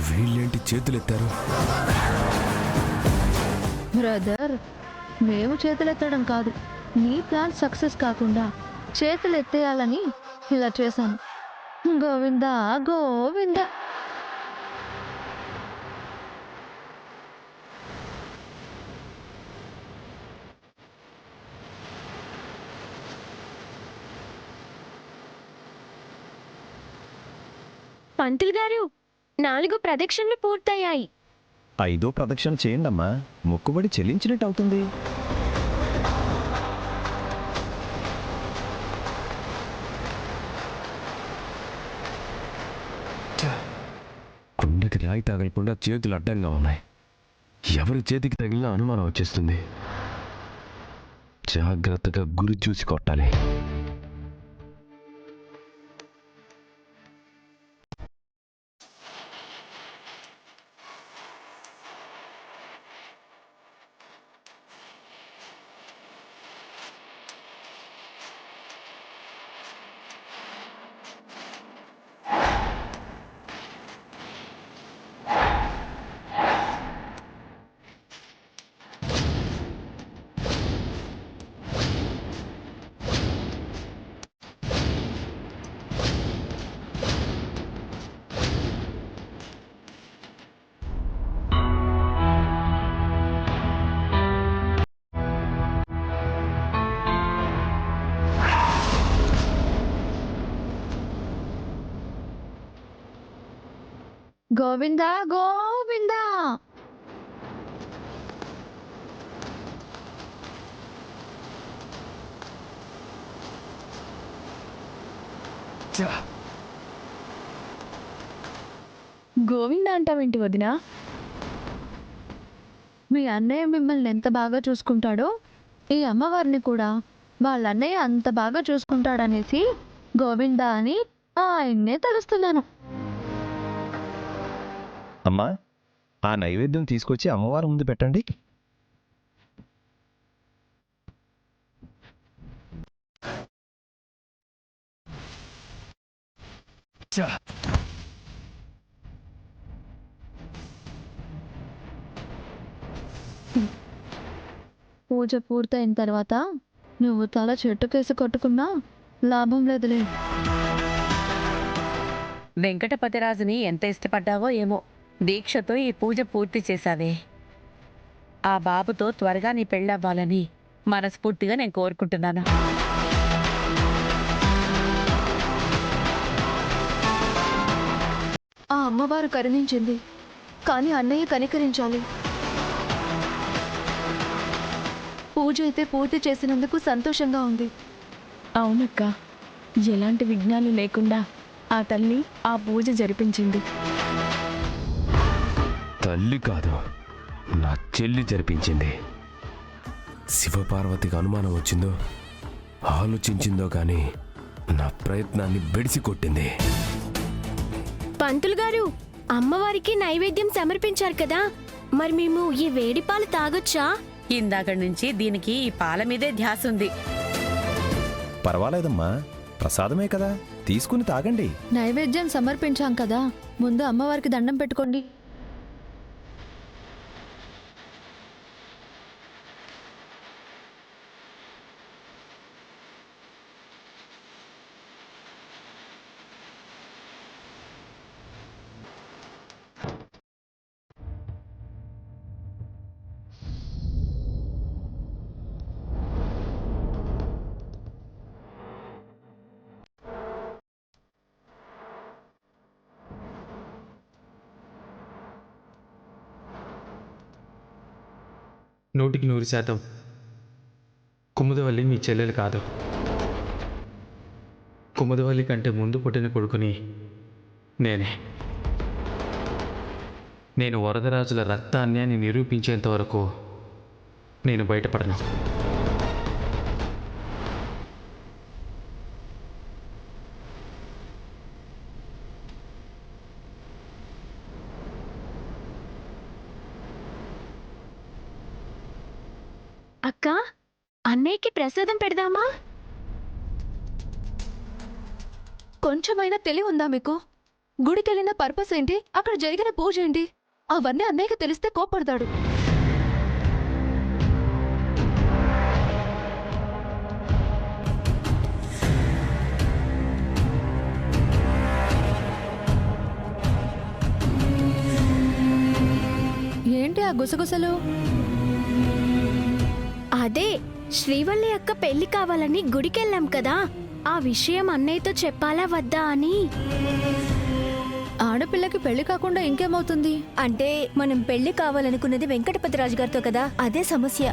వీళ్ళేంటి చేతులెత్తారు? బ్రదర్, మేము చేతులెత్తడం కాదు, నీ ప్లాన్ సక్సెస్ కాకుండా చేతులెత్తేయాలని ఇలా చేశాను. గోవిందా గోవిందా. పంతులు గారు, 4 ప్రదక్షిణలు పూర్తయ్యాయి. 5వ ప్రదక్షిణ చేయండమ్మా, మొక్కుబడి చెల్లించినట్టు అవుతుంది. కుండకి రాయి తగలకుండా చేతులు అడ్డంగా ఉన్నాయి. ఎవరి చేతికి తగిలినా అనుమానం వచ్చేస్తుంది. జాగ్రత్తగా గురి చూసి కొట్టాలి. గోవిందా గోవిందా. గోవింద అంటావేంటి వదినా? మీ అన్నయ్య మిమ్మల్ని ఎంత బాగా చూసుకుంటాడో ఈ అమ్మవారిని కూడా వాళ్ళ అన్నయ్య అంత బాగా చూసుకుంటాడనేసి గోవిందా అని ఆయన్నే తలుస్తున్నాను. అమ్మా, ఆ నైవేద్యం తీసుకొచ్చి అమ్మవారి ముందు పెట్టండి. పూజ పూర్తయిన తర్వాత నువ్వు తల చెట్టుకేసి కొట్టుకున్నా లాభం లేదులే. వెంకటపతిరాజుని ఎంత ఇష్టపడ్డావో ఏమో, దీక్షతో ఈ పూజ పూర్తి చేశావే. ఆ బాబుతో త్వరగా నీ పెళ్ళవ్వాలని మనస్ఫూర్తిగా నేను కోరుకుంటున్నాను. ఆ అమ్మవారు కరుణించింది, కానీ అన్నయ్య కనికరించాలి. పూజ అయితే పూర్తి చేసినందుకు సంతోషంగా ఉంది. అవునక్క, ఎలాంటి విఘ్నాలు లేకుండా ఆ తల్లి ఆ పూజ జరిపించింది. తల్లి కాదు, నా చెల్లి జరిపించింది. శివపార్వతికి అనుమానం వచ్చిందో ఆలోచించిందో కానీ నా ప్రయత్నాన్ని బెడిసి కొట్టింది. పంతులు గారు, అమ్మవారికి నైవేద్యం సమర్పించారు కదా, మరి మేము ఈ వేడి పాలు తాగొచ్చా? ఇందాక నుంచి దీనికి ఈ పాల మీదే ధ్యాస ఉంది. పర్వాలేదమ్మా, ప్రసాదమే కదా, తీసుకుని తాగండి. నైవేద్యం సమర్పించాం కదా, ముందు అమ్మవారికి దండం పెట్టుకోండి. నూటికి 100% కుముదవల్లి మీ చెల్లెలు కాదు. కుముదవల్లి కంటే ముందు పుట్టిన కొడుకుని నేనే. నేను వరదరాజుల రక్తాన్యాన్ని నిరూపించేంత వరకు నేను బయటపడను. అక్క, అన్నయ్యకి ప్రసాదం పెడదామా? కొంచెమైనా తెలివి ఉందా మీకు? గుడికెళ్ళిన పర్పస్ ఏంటి, అక్కడ జరిగిన పూజ ఏంటి, అవన్నీ అన్నయ్యకి తెలిస్తే కోప్పడతాడు. ఏంటి ఆ గుసగుసలు? అదే శ్రీవల్లి అక్క పెళ్లి కావాలని గుడికెళ్ళాం కదా, ఆ విషయం అన్నయ్యతో చెప్పాలా వద్దా అని. ఆడపిల్లకి పెళ్లి కాకుండా ఇంకేమవుతుంది? అంటే మనం పెళ్లి కావాలనుకున్నది వెంకటపతిరాజు గారితో కదా, అదే సమస్య.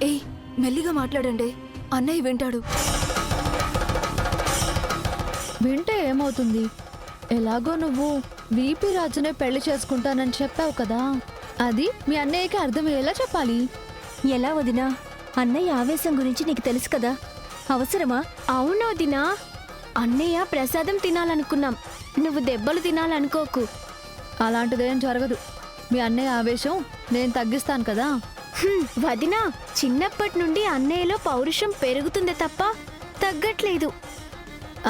ఏయ్, మెల్లిగా మాట్లాడండి, అన్నయ్య వింటాడు. వింటే ఏమవుతుంది? ఎలాగో నువ్వు వీపీ రాజునే పెళ్లి చేసుకుంటానని చెప్పావు కదా, అది మీ అన్నయ్యకి అర్థమయ్యేలా చెప్పాలి. ఎలా వదినా? అన్నయ్య ఆవేశం గురించి నీకు తెలుసు కదా, అవసరమా? అవును వదినా, అన్నయ్య ప్రసాదం తినాలనుకున్నాం, నువ్వు దెబ్బలు తినాలనుకోకు. అలాంటిదేం జరగదు. మీ అన్నయ్య ఆవేశం నేను తగ్గిస్తాను కదా. వదినా, చిన్నప్పటి నుండి అన్నయ్యలో పౌరుషం పెరుగుతుంది తప్ప తగ్గట్లేదు.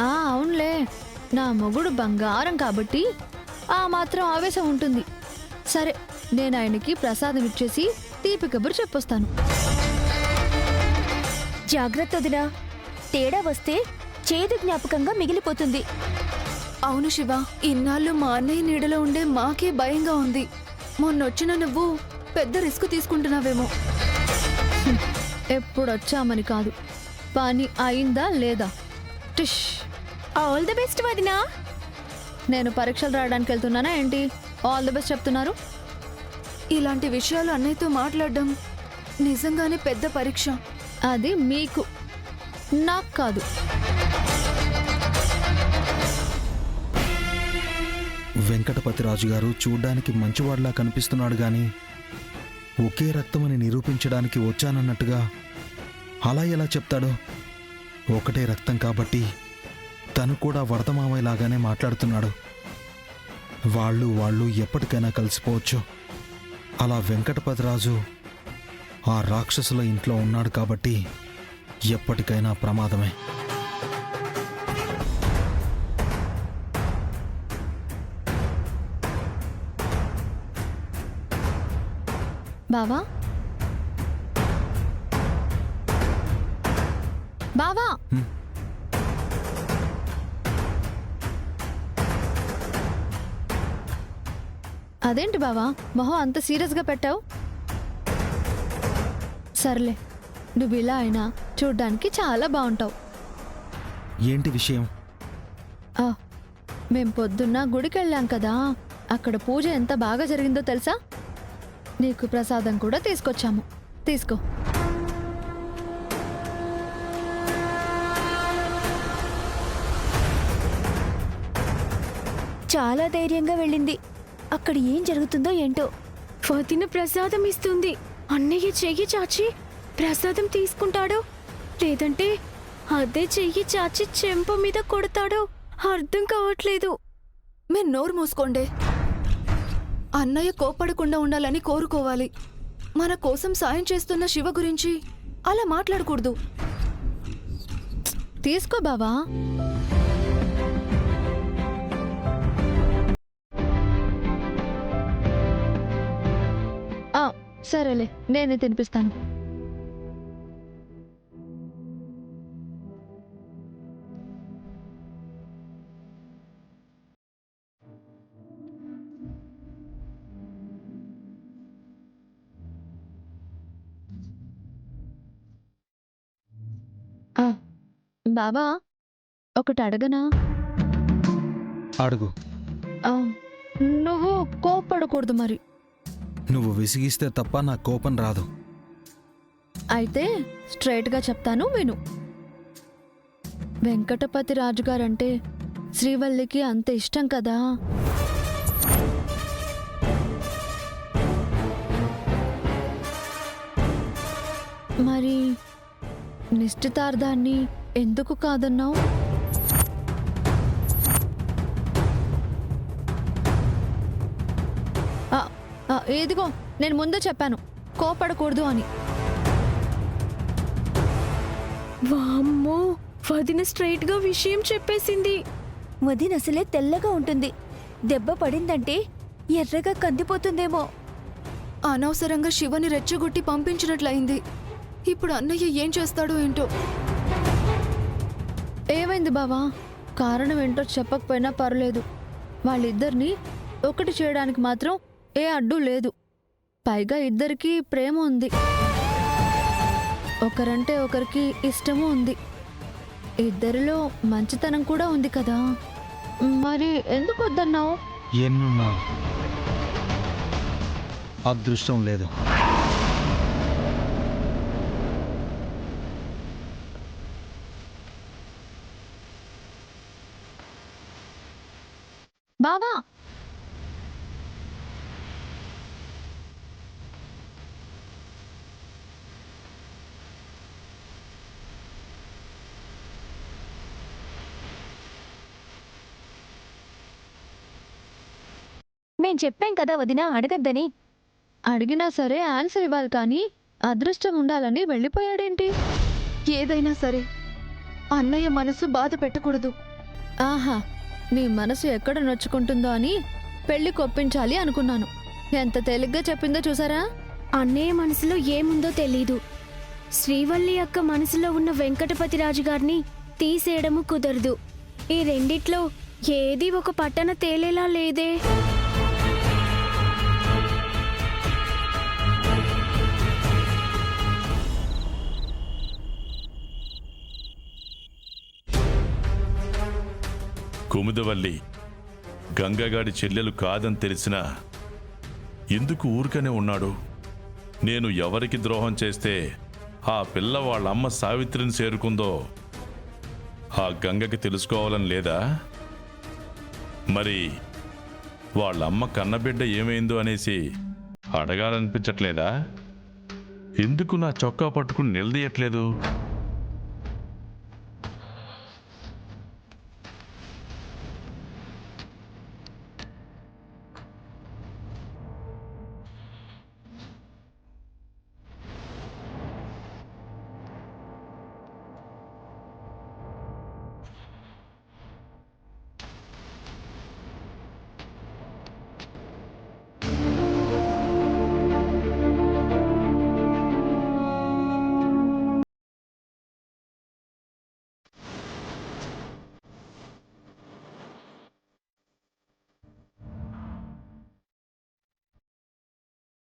అవునులే, నా మొగుడు బంగారం కాబట్టి ఆ మాత్రం ఆవేశం ఉంటుంది. సరే, నేను ఆయనకి ప్రసాదం ఇచ్చేసి తీపి కబురు చెప్పొస్తాను. జాగ్రత్త వదినా, తేడా వస్తే చేదు జ్ఞాపకంగా మిగిలిపోతుంది. అవును శివ, ఇన్నాళ్ళు మా అన్నయ్య నీడలో ఉండే మాకే భయంగా ఉంది. మొన్నొచ్చిన నువ్వు పెద్ద రిస్క్ తీసుకుంటున్నావేమో. ఎప్పుడొచ్చామని కాదు, పని అయిందా లేదా. టిష్. ఆల్ ది బెస్ట్ వదినా. నేను పరీక్షలు రాయడానికి వెళ్తున్నానా ఏంటి? ఆల్ ది బెస్ట్ చెప్తున్నారు. ఇలాంటి విషయాలు అన్నయ్యతో మాట్లాడడం నిజంగానే పెద్ద పరీక్ష. అది మీకు, నాకు కాదు. వెంకటపతిరాజు గారు చూడ్డానికి మంచివాడిలా కనిపిస్తున్నాడు గాని ఒకే రక్తమని నిరూపించడానికి వచ్చానన్నట్టుగా అలా ఎలా చెప్తాడు? ఒకటే రక్తం కాబట్టి తను కూడా వరదమామయ్యలాగానే మాట్లాడుతున్నాడు. వాళ్ళు ఎప్పటికైనా కలిసిపోవచ్చు. అలా వెంకటపతిరాజు ఆ రాక్షసుల ఇంట్లో ఉన్నాడు కాబట్టి ఎప్పటికైనా ప్రమాదమే. బావా, బావా, అదేంటి బావా మొహం అంత సీరియస్గా పెట్టావు? సర్లే, నువ్వు ఇలా అయినా చూడ్డానికి చాలా బాగుంటావు. ఏంటి విషయం? మేం పొద్దున్న గుడికి వెళ్ళాం కదా, అక్కడ పూజ ఎంత బాగా జరిగిందో తెలుసా? నీకు ప్రసాదం కూడా తీసుకొచ్చాము, తీసుకో. చాలా ధైర్యంగా వెళ్ళింది. అక్కడ ఏం జరుగుతుందో ఏంటో. వదిన ప్రసాదం ఇస్తుంది, అన్నయ్య చెయ్యి చాచి ప్రసాదం తీసుకుంటాడో లేదంటే అదే చెయ్యి చాచి చెంప మీద కొడతాడో అర్థం కావట్లేదు. మీరు నోరు మూసుకోండి. అన్నయ్య కోప్పడకుండా ఉండాలని కోరుకోవాలి. మన కోసం సాయం చేస్తున్న శివ గురించి అలా మాట్లాడకూడదు. తీసుకో బావా. సరేలే, నేనే తినిపిస్తాను. బావా, ఒకటి అడగనా? అడుగు. నువ్వు కోప్పడకూడదు మరి. నువ్వు విసిగిస్తే తప్ప నా కోపం రాదు. అయితే స్ట్రైట్గా చెప్తాను, విను. వెంకటపతి రాజుగారంటే శ్రీవల్లికి అంత ఇష్టం కదా. మరి నిశ్చితార్థాన్ని ఎందుకు కాదన్నావు? ఏదిగో, నేను ముందే చెప్పాను కోపడకూడదు అని. వామ్మో, వదిన స్ట్రైట్ గా విషయం చెప్పేసింది. వదిన అసలే తెల్లగా ఉంటుంది. దెబ్బ పడిందంటే ఎర్రగా కందిపోతుందేమో. అనవసరంగా శివని రెచ్చగొట్టి పంపించినట్లయింది. ఇప్పుడు అన్నయ్య ఏం చేస్తాడో ఏంటో. ఏమైంది బావా? కారణం ఏంటో చెప్పకపోయినా పర్లేదు. వాళ్ళిద్దరినీ ఒకటి చేయడానికి మాత్రం ఏ అడ్డు లేదు. పైగా ఇద్దరికీ ప్రేమ ఉంది, ఒకరంటే ఒకరికి ఇష్టము ఉంది, ఇద్దరిలో మంచితనం కూడా ఉంది కదా. మరి ఎందుకు వద్దన్నావు? ఎన్నున్నా అదృష్టం లేదు. బావా, మేం చెప్పాం కదా వదిన అడగద్దని. అడిగినా సరే ఆన్సర్ ఇవ్వాలి కానీ అదృష్టం ఉండాలని వెళ్ళిపోయాడేంటి? ఏదైనా సరే అన్నయ్య మనసు బాధ పెట్టకూడదు. ఆహా, నీ మనసు ఎక్కడ నొచ్చుకుంటుందో అని పెళ్లి కొప్పించాలి అనుకున్నాను. ఎంత తేలిగ్గా చెప్పిందో చూసారా? అన్నయ్య మనసులో ఏముందో తెలీదు. శ్రీవల్లి అక్క మనసులో ఉన్న వెంకటపతి రాజు గారిని తీసేయడము కుదరదు. ఈ రెండిట్లో ఏది ఒక పట్టణ తేలేలా లేదే. కుముదవల్లి గంగగాడి చెల్లెలు కాదని తెలిసినా ఎందుకు ఊరికనే ఉన్నాడు? నేను ఎవరికి ద్రోహం చేస్తే ఆ పిల్ల వాళ్ళ అమ్మ సావిత్రిని చేరుకుందో ఆ గంగకి తెలుసుకోవాలని లేదా? మరి వాళ్ళమ్మ కన్నబిడ్డ ఏమైందో అనేసి అడగాలనిపించట్లేదా? ఎందుకు నా చొక్కా పట్టుకుని నిలదీయట్లేదు?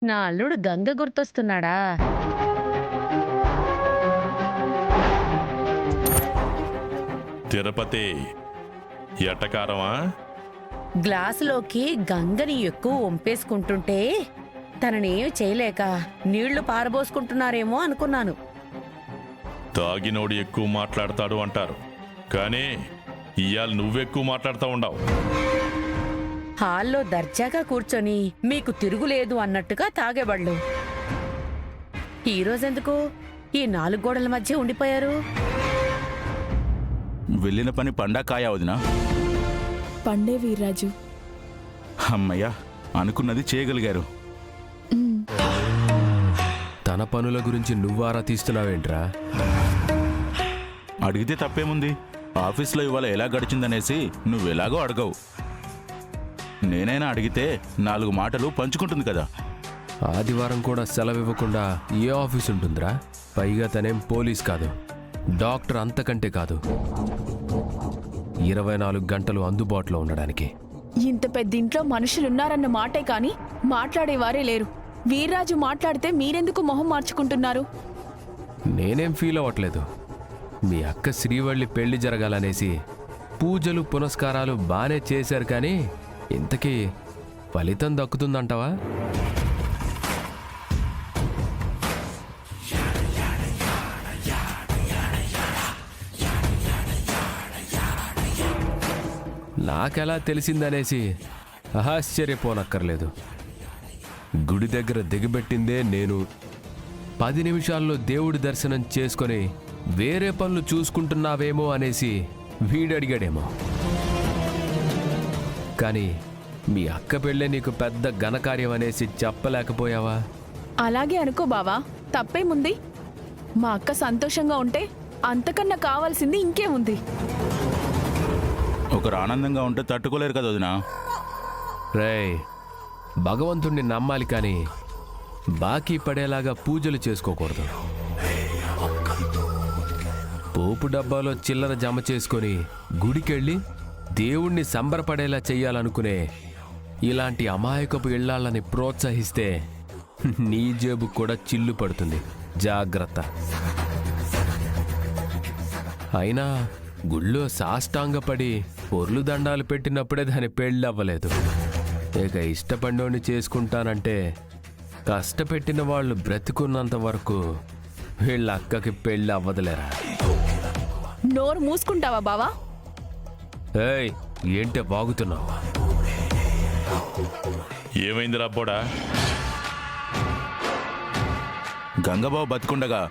నా అల్లుడు గంగ గుర్తొస్తున్నాడా? తిరుపతి ఎటకారమా? గ్లాసులోకి గంగని ఎక్కువ వంపేసుకుంటుంటే తననేం చేయలేక నీళ్లు పారబోసుకుంటున్నారేమో అనుకున్నాను. తాగినోడు ఎక్కువ మాట్లాడతాడు అంటారు, కానీ ఇయాల నువ్వెక్కువ మాట్లాడుతూ ఉండవు. హాల్లో దర్జాగా కూర్చొని మీకు తిరుగులేదు అన్నట్టుగా తాగేవాళ్ళు. ఈరోజెందుకు ఈ 4 గోడల మధ్య ఉండిపోయారు? వెళ్ళిన పని పండాకాయ వదినా. పండే వీర్రాజు. అమ్మయ్యా, అనుకున్నది చేయగలిగారు. తన పనుల గురించి నువ్వు ఆరా తీస్తున్నావేంట్రా? అడిగితే తప్పేముంది? ఆఫీస్లో ఇవాళ ఎలా గడిచిందనేసి నువ్వెలాగో అడగవు. నేనైనా అడిగితే 4 మాటలు పంచుకుంటుంది కదా. ఆదివారం కూడా సెలవు ఇవ్వకుండా ఏ ఆఫీస్ ఉంటుందిరా? పైగా తనేం పోలీస్ కాదు, డాక్టర్ అంతకంటే కాదు. 24 గంటలు అందుబాటులో ఉండడానికి. ఇంత పెద్ద ఇంట్లో మనుషులున్నారన్న మాటే కాని మాట్లాడేవారే లేరు. వీర్రాజు మాట్లాడితే మీరెందుకు మొహం మార్చుకుంటున్నారు? నేనేం ఫీల్ అవ్వట్లేదు. మీ అక్క శ్రీవల్లి పెళ్లి జరగాలనేసి పూజలు పునస్కారాలు బానే చేశారు, కానీ ఇంతకీ ఫలితం దక్కుతుందంటావా? నాకెలా తెలిసిందనేసి ఆశ్చర్యపోనక్కర్లేదు. గుడి దగ్గర దిగబెట్టిందే నేను. 10 నిమిషాల్లో దేవుడి దర్శనం చేసుకొని వేరే పనులు చూసుకుంటున్నావేమో అనేసి వీడడిగాడేమో. కానీ మీ అక్క పెళ్ళే నీకు పెద్ద ఘనకార్యం అనేసి చెప్పలేకపోయావా? అలాగే అనుకో బావా, తప్పేముంది? మా అక్క సంతోషంగా ఉంటే అంతకన్నా కావాల్సింది ఇంకేముంది? ఒకరు ఆనందంగా ఉంటే తట్టుకోలేరు కదా వదినా. రేయ్, భగవంతుణ్ణి నమ్మాలి కానీ బాకీ పడేలాగా పూజలు చేసుకోకూడదు. పోపు డబ్బాలో చిల్లర జమ చేసుకొని గుడికెళ్ళి దేవుణ్ణి సంబరపడేలా చెయ్యాలనుకునే ఇలాంటి అమాయకపు ఇళ్లాళ్ళని ప్రోత్సహిస్తే నీ జేబు కూడా చిల్లు పడుతుంది. జాగ్రత్త. అయినా గుళ్ళో సాష్టాంగపడి పొర్లు దండాలు పెట్టినప్పుడే దాని పెళ్ళవ్వలేదు. ఇక ఇష్టపడినోడిని చేసుకుంటానంటే కష్టపెట్టిన వాళ్ళు బ్రతికున్నంత వరకు వీళ్ళ అక్కకి పెళ్ళి అవ్వదులేరా. నోరు మూసుకుంటావా బావా? ఏయ్, ఏంటే బాగుతున్నావు? ఏమైంది రాబోడా? గంగబాబు బతికుండగా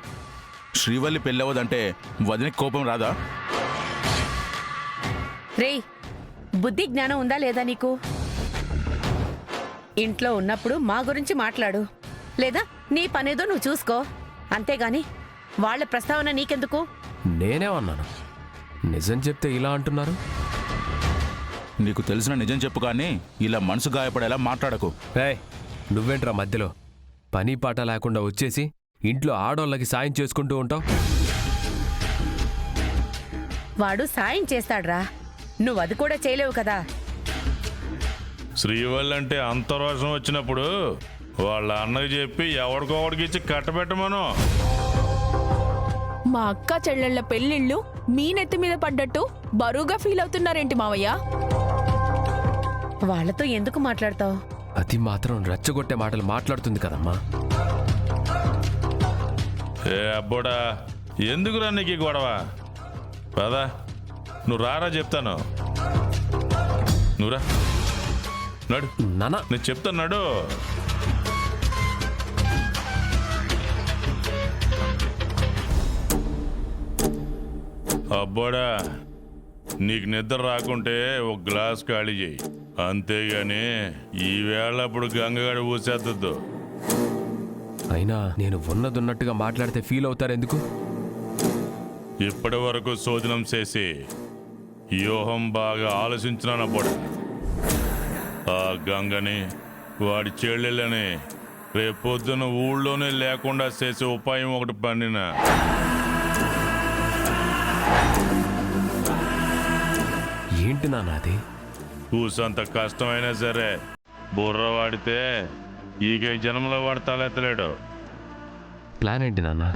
శ్రీవల్లి పెళ్ళవదంటే వదినకి కోపం రాదా? రేయ్, బుద్ధి జ్ఞానం ఉందా లేదా నీకు? ఇంట్లో ఉన్నప్పుడు మా గురించి మాట్లాడు, లేదా నీ పనేదో నువ్వు చూసుకో. అంతేగాని వాళ్ళ ప్రస్తావన నీకెందుకు? నేనేమన్నాను? నిజం చెప్తే ఇలా అంటున్నారు. నీకు తెలిసిన నిజం చెప్పు కానీ ఇలా మనసు గాయపడేలా మాట్లాడకు. ఏయ్, నువ్వేంట్రా మధ్యలో పని పాట లేకుండా వచ్చేసి ఇంట్లో ఆడోళ్ళకి సాయం చేసుకుంటూ ఉంటావు? వాడు సాయం చేస్తాడ్రా, నువ్వు అది కూడా చేయలేవు కదా. శ్రీవల్లి అంటే అంత రోషం వచ్చినప్పుడు వాళ్ళ అన్నకి చెప్పి ఎవడికొకడికి ఇచ్చి కట్టబెట్టమను. మా అక్క చెల్లెళ్ళ పెళ్ళిళ్ళు మీ నెత్తి మీద పడ్డట్టు బరువుగా ఫీల్ అవుతున్నారేంటి మావయ్య? వాళ్ళతో ఎందుకు మాట్లాడతావు? అది మాత్రం రెచ్చగొట్టే మాటలు మాట్లాడుతుంది కదమ్మా. ఏ అబ్బోడా, ఎందుకురా నీకు ఈ గొడవ? పదా, నువ్వు రారా చెప్తాను. నువ్వురా, నడు. నానా, నేను చెప్తాను, నడు. అబ్బోడా, నీకు నిద్ర రాకుంటే ఒక గ్లాస్ ఖాళీ చేయి. అంతేగాని ఈవేళ అప్పుడు గంగగాడి ఊసేద్దు. అయినా నేను ఉన్నదున్నట్టుగా మాట్లాడితే ఫీల్ అవుతారు ఎందుకు? ఇప్పటి వరకు శోధనం చేసి వ్యూహం బాగా ఆలోచించినానప్పుడు ఆ గంగని వాడి చెల్లెళ్ళని రేపొద్దున ఊళ్ళోనే లేకుండా చేసే ఉపాయం ఒకటి పండిన. ఏంటి నాన్నది? కూసంత కష్టమైనా సరే బుర్ర వాడితే ఈగ జన్మలో వాడు తలెత్తలేడు. ప్లాన్ ఏంటి నాన్న?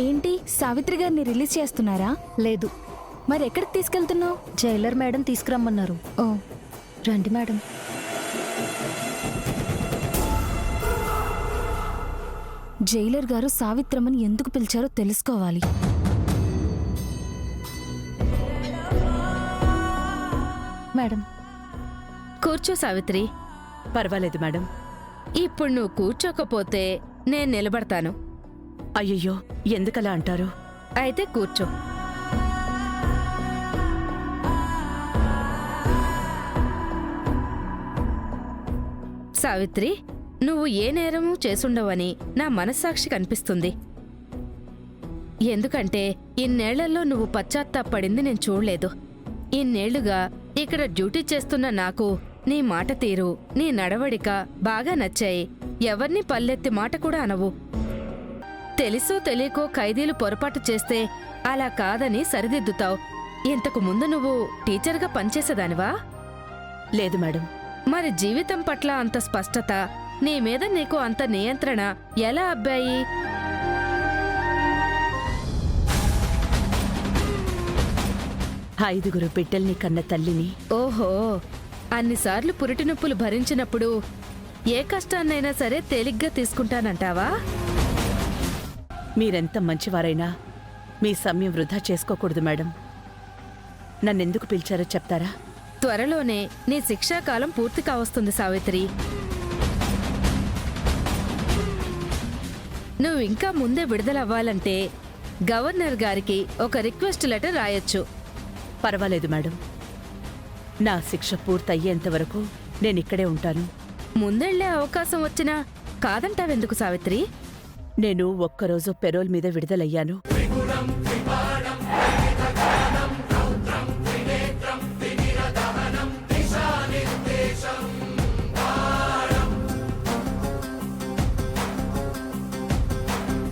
ఏంటి సావిత్రి గారిని రిలీజ్ చేస్తున్నారా? లేదు. మరి ఎక్కడికి తీసుకెళ్తున్నావు? Jailer madam తీసుకురమ్మన్నారు. ఓ, రండి మేడం. జైలర్ గారు సావిత్రమ్మని ఎందుకు పిలిచారో తెలుసుకోవాలి. మేడం, కూర్చో సావిత్రి. పర్వాలేదు మేడం. ఇప్పుడు నువ్వు కూర్చోకపోతే నేను నిలబడతాను. అయ్యయ్యో, ఎందుకలా అంటారు? అయితే కూర్చో. సావిత్రి, నువ్వు ఏ నేరము చేసుండవని నా మనస్సాక్షి కనిపిస్తుంది. ఎందుకంటే ఇన్నేళ్లలో నువ్వు పశ్చాత్తాపడింది నేను చూడలేదు. ఇన్నేళ్లుగా ఇక్కడ డ్యూటీ చేస్తున్న నాకు నీ మాట తీరు, నీ నడవడిక బాగా నచ్చాయి. ఎవర్ని పల్లెత్తి మాట కూడా అనవు. తెలుసో తెలియకో ఖైదీలు పొరపాటు చేస్తే అలా కాదని సరిదిద్దుతావు. ఇంతకు ముందు నువ్వు టీచర్గా పనిచేసేదానివా? లేదు మేడం. మరి జీవితం పట్ల అంత స్పష్టత, నీ మీద నీకు అంత నియంత్రణ ఎలా అబ్బాయి? 5 బిడ్డల్ని కన్న తల్లిని. ఓహో, అన్నిసార్లు పురిటి నొప్పులు భరించినప్పుడు ఏ కష్టాన్నైనా సరే తేలిగ్గా తీసుకుంటానంటావా? మీరెంత మంచివారైనా మీ సమయం వృధా చేసుకోకూడదు మేడం. నన్నెందుకు పిలిచారో చెప్తారా? త్వరలోనే నీ శిక్షాకాలం పూర్తి కావస్తుంది సావిత్రి. నువ్వు ఇంకా ముందే విడుదలవ్వాలంటే గవర్నర్ గారికి ఒక రిక్వెస్ట్ లెటర్ రాయొచ్చు. పర్వాలేదు మేడం, నా శిక్ష పూర్తయ్యేంత వరకు నేనిక్కడే ఉంటాను. ముందెళ్లే అవకాశం వచ్చినా కాదంటావెందుకు సావిత్రి? నేను ఒక్కరోజు పెరోల్ మీద విడుదలయ్యాను.